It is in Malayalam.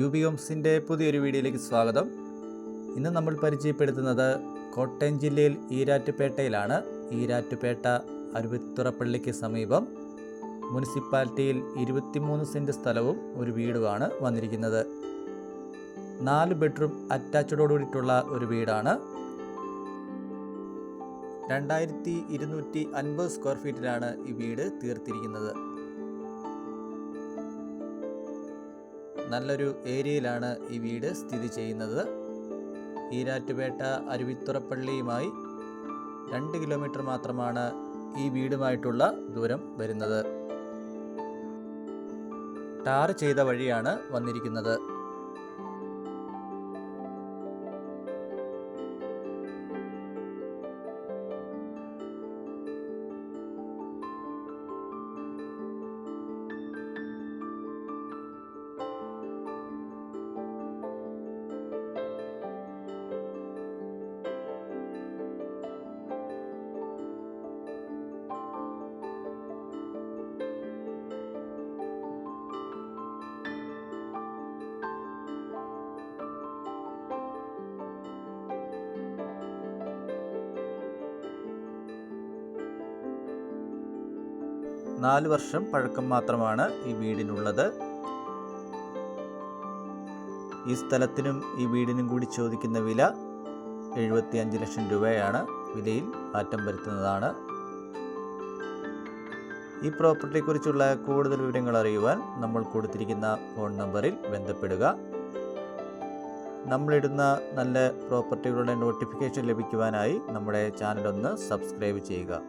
UB ഹോംസിൻ്റെ പുതിയൊരു വീഡിയോയിലേക്ക് സ്വാഗതം. ഇന്ന് നമ്മൾ പരിചയപ്പെടുത്തുന്നത് കോട്ടയം ജില്ലയിൽ ഈരാറ്റുപേട്ടയിലാണ്. ഈരാറ്റുപേട്ട അരുവിത്തുറപ്പള്ളിക്ക് സമീപം മുനിസിപ്പാലിറ്റിയിൽ 23 സെൻറ്റ് സ്ഥലവും ഒരു വീടുമാണ് വന്നിരിക്കുന്നത്. 4 ബെഡ്റൂം അറ്റാച്ച്ഡോടുകൂടിയിട്ടുള്ള ഒരു വീടാണ്. 2250 സ്ക്വയർ ഫീറ്റിലാണ് ഈ വീട് തീർത്തിരിക്കുന്നത്. നല്ലൊരു ഏരിയയിലാണ് ഈ വീട് സ്ഥിതി ചെയ്യുന്നത്. ഈരാറ്റുപേട്ട അരുവിത്തുറപ്പള്ളിയുമായി 2 കിലോമീറ്റർ മാത്രമാണ് ഈ വീടുമായിട്ടുള്ള ദൂരം വരുന്നത്. ടാർ ചെയ്ത വഴിയാണ് വന്നിരിക്കുന്നത്. നാല് വർഷം പഴക്കം മാത്രമാണ് ഈ വീടിനുള്ളത്. ഈ സ്ഥലത്തിനും ഈ വീടിനും കൂടി ചോദിക്കുന്ന വില 75 ലക്ഷം രൂപയാണ്. വിലയിൽ മാറ്റം വരുത്തുന്നതാണ്. ഈ പ്രോപ്പർട്ടിയെക്കുറിച്ചുള്ള കൂടുതൽ വിവരങ്ങൾ അറിയുവാൻ നമ്മൾ കൊടുത്തിരിക്കുന്ന ഫോൺ നമ്പറിൽ ബന്ധപ്പെടുക. നമ്മളിടുന്ന നല്ല പ്രോപ്പർട്ടികളുടെ നോട്ടിഫിക്കേഷൻ ലഭിക്കുവാനായി നമ്മുടെ ചാനലൊന്ന് സബ്സ്ക്രൈബ് ചെയ്യുക.